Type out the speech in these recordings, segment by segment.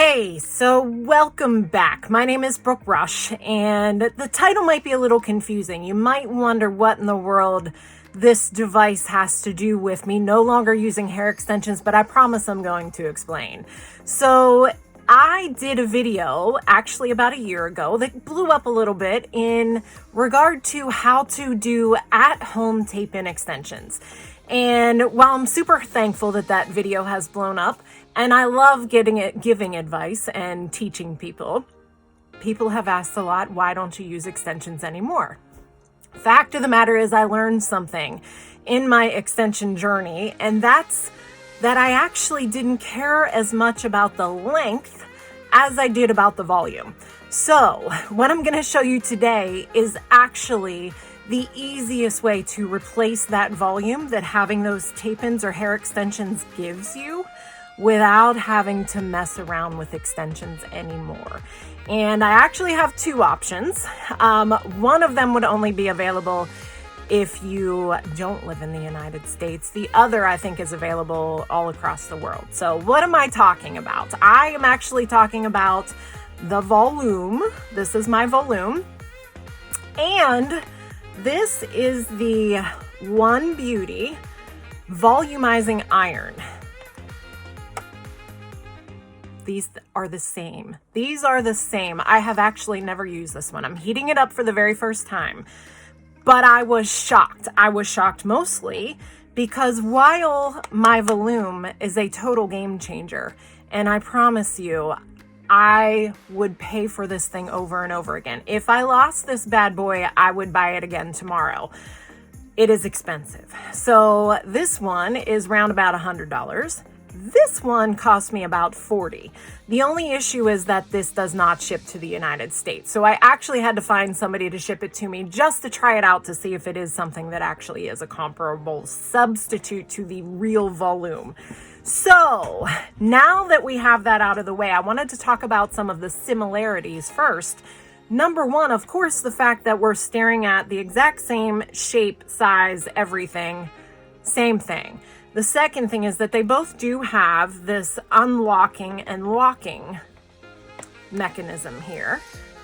Hey, so welcome back. My name is Brooke Rush, and the title might be a little confusing. You might wonder what in the world this device has to do with me no longer using hair extensions, but I promise I'm going to explain. So I did a video actually about a year ago that blew up a little bit in regard to how to do at-home tape-in extensions. And while I'm super thankful that that video has blown up, and I love giving advice and teaching people have asked a lot, why don't you use extensions anymore? Fact of the matter is I learned something in my extension journey, and that's that I actually didn't care as much about the length as I did about the volume. So what I'm going to show you today is actually the easiest way to replace that volume that having those tape-ins or hair extensions gives you without having to mess around with extensions anymore. And I actually have two options. One of them would only be available if you don't live in the United States. The other, I think, is available all across the world. So what am I talking about? I am actually talking about the Voloom. This is my Voloom. And this is the One Beauty volumizing iron. These are the same. These are the same. I have actually never used this one. I'm heating it up for the very first time. But I was shocked. I was shocked mostly because while my Voloom is a total game changer, and I promise you, I would pay for this thing over and over again. If I lost this bad boy, I would buy it again tomorrow. It is expensive. So this one is round about $100. This one cost me about $40. The only issue is that this does not ship to the United States. So I actually had to find somebody to ship it to me just to try it out to see if it is something that actually is a comparable substitute to the real Voloom. So now that we have that out of the way, I wanted to talk about some of the similarities first. Number one, of course, the fact that we're staring at the exact same shape, size, everything, same thing. The second thing is that they both do have this unlocking and locking mechanism here.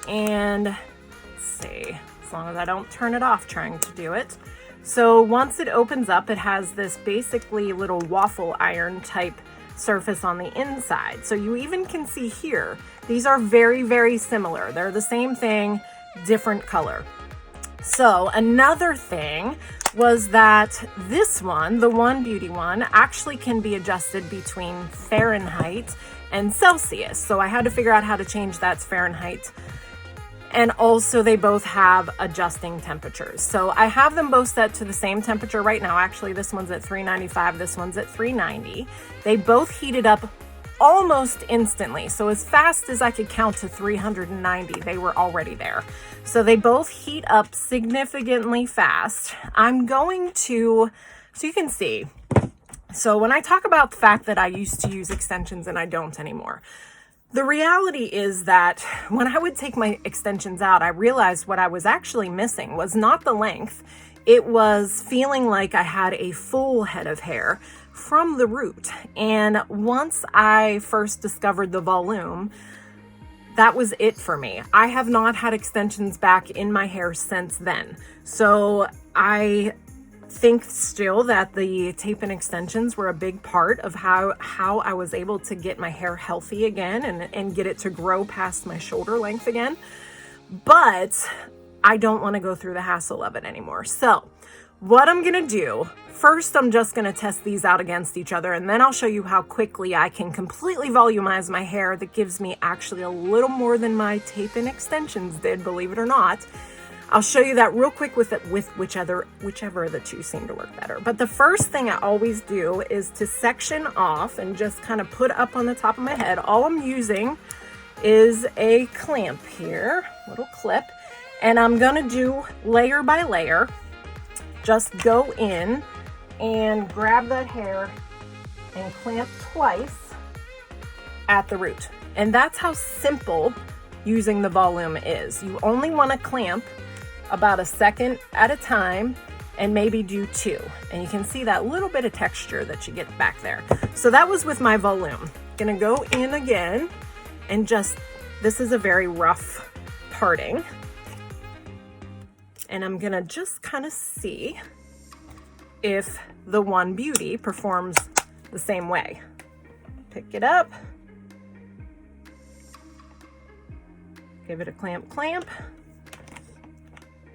And let's see, as long as I don't turn it off trying to do it. So once it opens up, it has this basically little waffle iron type surface on the inside. So you even can see here, these are very, very similar. They're the same thing, different color. So another thing was that this one, the One Beauty one, actually can be adjusted between Fahrenheit and Celsius. So I had to figure out how to change that to Fahrenheit. And also they both have adjusting temperatures. So I have them both set to the same temperature right now. Actually, this one's at 395, this one's at 390. They both heated up almost instantly. So as fast as I could count to 390, they were already there. So they both heat up significantly fast. I'm going to, so you can see. So when I talk about the fact that I used to use extensions and I don't anymore, the reality is that when I would take my extensions out, I realized what I was actually missing was not the length. It was feeling like I had a full head of hair from the root. And once I first discovered the Voloom, that was it for me. I have not had extensions back in my hair since then. So I think still that the tape-in extensions were a big part of how I was able to get my hair healthy again and get it to grow past my shoulder length again. But I don't want to go through the hassle of it anymore. So what I'm going to do, first I'm just going to test these out against each other, and then I'll show you how quickly I can completely volumize my hair that gives me actually a little more than my tape-in extensions did, believe it or not. I'll show you that real quick with whichever of the two seem to work better. But the first thing I always do is to section off and just kind of put up on the top of my head. All I'm using is a clamp here, little clip, and I'm gonna do layer by layer. Just go in and grab that hair and clamp twice at the root. And that's how simple using the Voloom is. You only want to clamp about a second at a time and maybe do two. And you can see that little bit of texture that you get back there. So that was with my Voloom. Gonna go in again and just, this is a very rough parting. And I'm gonna just kind of see if the One Beauty performs the same way. Pick it up, give it a clamp,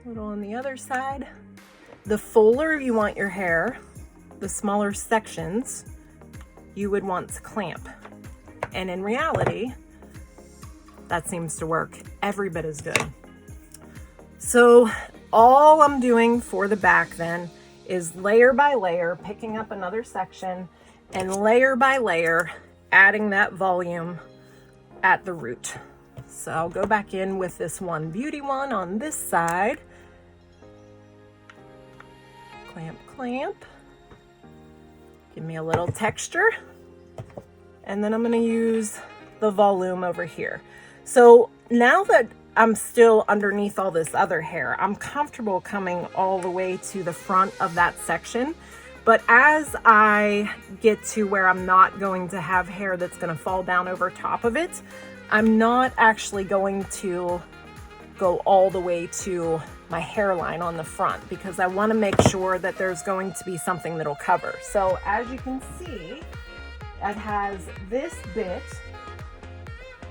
a little on the other side. The fuller you want your hair, the smaller sections you would want to clamp. And in reality, that seems to work every bit as good. So all I'm doing for the back then is layer by layer, picking up another section, and layer by layer, adding that volume at the root. So I'll go back in with this One Beauty one on this side. Clamp. Give me a little texture. And then I'm going to use the Voloom over here. So now that I'm still underneath all this other hair, I'm comfortable coming all the way to the front of that section. But as I get to where I'm not going to have hair that's going to fall down over top of it, I'm not actually going to go all the way to my hairline on the front, because I want to make sure that there's going to be something that'll cover. So as you can see, it has this bit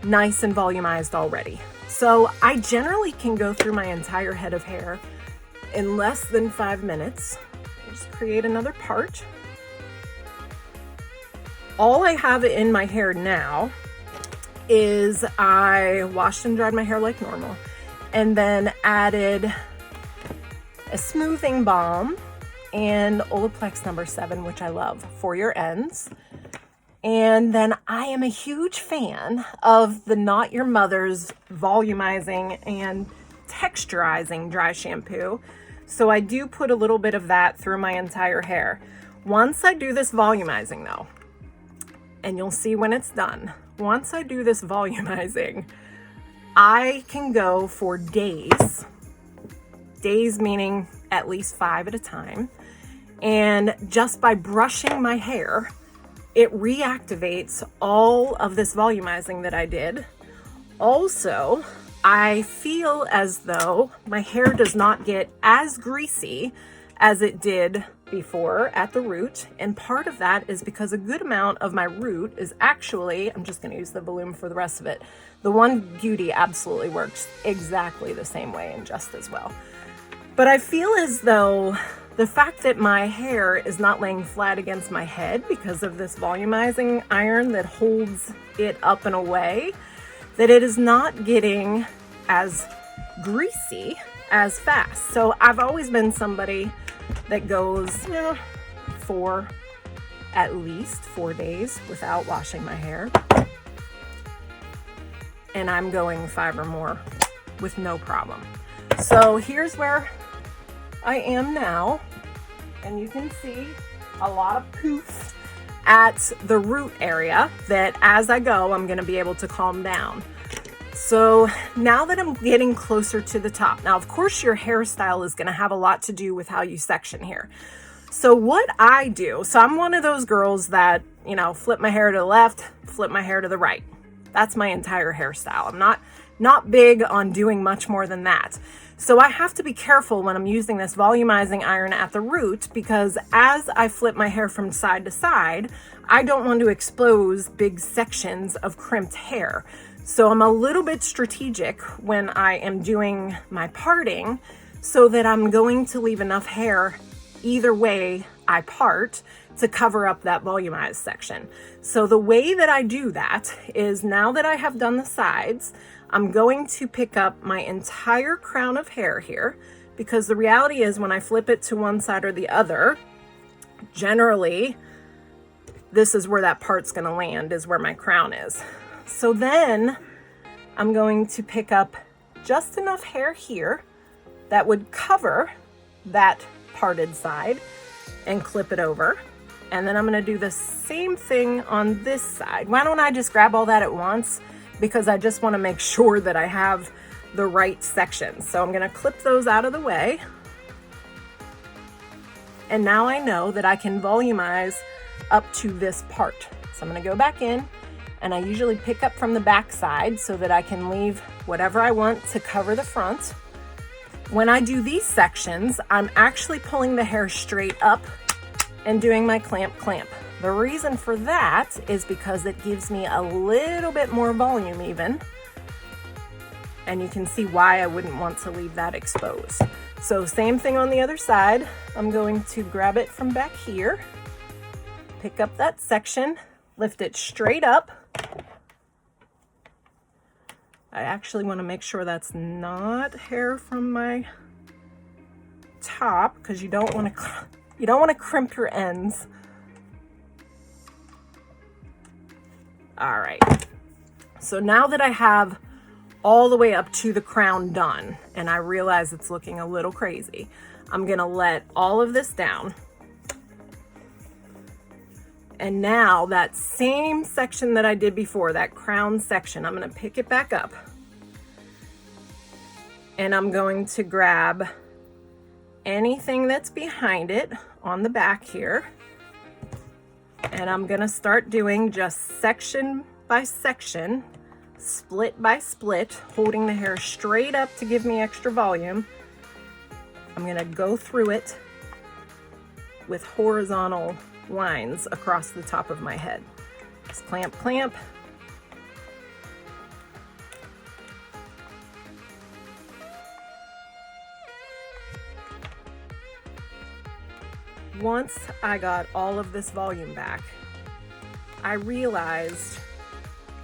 nice and volumized already. So I generally can go through my entire head of hair in less than 5 minutes. Just create another part. All I have in my hair now is I washed and dried my hair like normal, and then added a smoothing balm and Olaplex number 7, which I love, for your ends. And then I am a huge fan of the Not Your Mother's volumizing and texturizing dry shampoo. So I do put a little bit of that through my entire hair. Once I do this volumizing though, and you'll see when it's done, once I do this volumizing, I can go for days meaning at least 5 at a time. And just by brushing my hair, it reactivates all of this volumizing that I did. Also, I feel as though my hair does not get as greasy as it did before at the root. And part of that is because a good amount of my root is actually, I'm just going to use the Voloom for the rest of it. The One Beauty absolutely works exactly the same way and just as well. But I feel as though the fact that my hair is not laying flat against my head because of this volumizing iron that holds it up and away, that it is not getting as greasy as fast. So I've always been somebody that goes, at least 4 days without washing my hair. And I'm going 5 or more with no problem. So here's where I am now. And you can see a lot of poof at the root area that as I go, I'm going to be able to calm down. So now that I'm getting closer to the top, now of course your hairstyle is going to have a lot to do with how you section here. So what I do, so I'm one of those girls that, flip my hair to the left, flip my hair to the right. That's my entire hairstyle. I'm not big on doing much more than that. So I have to be careful when I'm using this volumizing iron at the root, because as I flip my hair from side to side, I don't want to expose big sections of crimped hair. So I'm a little bit strategic when I am doing my parting, so that I'm going to leave enough hair either way I part to cover up that volumized section. So the way that I do that is, now that I have done the sides, I'm going to pick up my entire crown of hair here, because the reality is when I flip it to one side or the other, generally this is where that part's going to land, is where my crown is. So then I'm going to pick up just enough hair here that would cover that parted side and clip it over. And then I'm going to do the same thing on this side. Why don't I just grab all that at once? Because I just want to make sure that I have the right sections. So I'm going to clip those out of the way. And now I know that I can volumize up to this part. So I'm going to go back in And I usually pick up from the back side so that I can leave whatever I want to cover the front. When I do these sections, I'm actually pulling the hair straight up and doing my clamp. The reason for that is because it gives me a little bit more volume even. And you can see why I wouldn't want to leave that exposed. So same thing on the other side. I'm going to grab it from back here, pick up that section, lift it straight up. I actually want to make sure that's not hair from my top, because you don't want to crimp your ends. All right. So now that I have all the way up to the crown done, and I realize it's looking a little crazy, I'm gonna let all of this down. And now that same section that I did before, that crown section, I'm gonna pick it back up. And I'm going to grab anything that's behind it on the back here. And I'm gonna start doing just section by section, split by split, holding the hair straight up to give me extra volume. I'm gonna go through it with horizontal lines across the top of my head. Just clamp. Once I got all of this volume back, I realized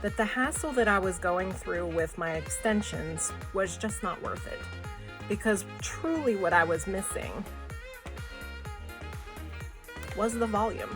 that the hassle that I was going through with my extensions was just not worth it, because truly what I was missing was the volume.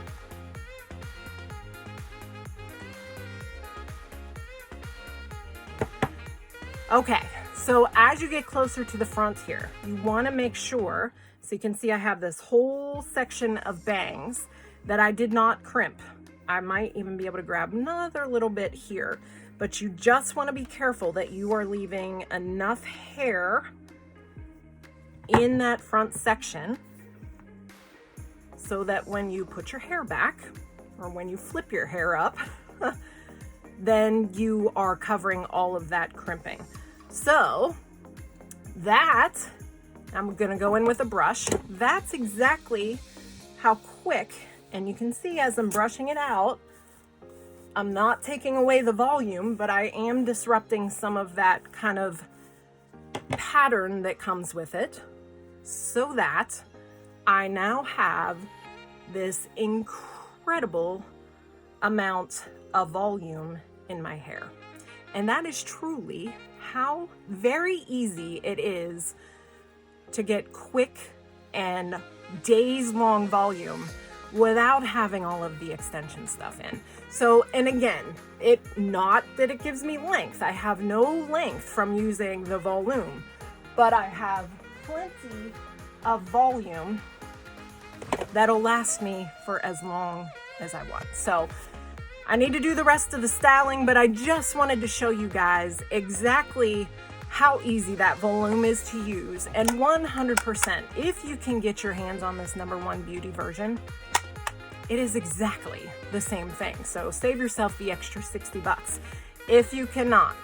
Okay, so as you get closer to the front here, you want to make sure, so you can see I have this whole section of bangs that I did not crimp. I might even be able to grab another little bit here, but you just want to be careful that you are leaving enough hair in that front section so that when you put your hair back, or when you flip your hair up, then you are covering all of that crimping. So that, I'm gonna go in with a brush. That's exactly how quick, and you can see as I'm brushing it out, I'm not taking away the volume, but I am disrupting some of that kind of pattern that comes with it, so that I now have this incredible amount of volume in my hair. And that is truly how very easy it is to get quick and days-long volume without having all of the extension stuff in. So, and again, not that it gives me length. I have no length from using the Voloom, but I have plenty of volume that'll last me for as long as I want. So I need to do the rest of the styling, but I just wanted to show you guys exactly how easy that Voloom is to use. And 100%, if you can get your hands on this #1 beauty version, it is exactly the same thing. So save yourself the extra 60 bucks. If you cannot,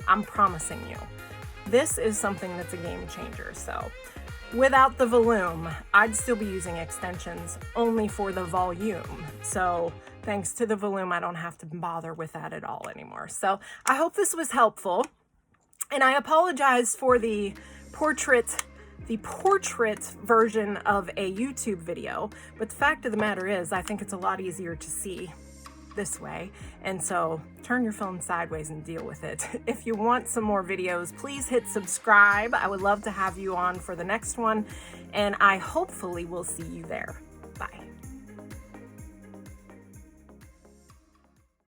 I'm promising you, this is something that's a game changer. So without the Voloom, I'd still be using extensions only for the volume. So thanks to the Voloom, I don't have to bother with that at all anymore. So I hope this was helpful. And I apologize for the portrait version of a YouTube video, but the fact of the matter is, I think it's a lot easier to see this way. And so turn your phone sideways and deal with it. If you want some more videos, please hit subscribe. I would love to have you on for the next one, and I hopefully will see you there. Bye.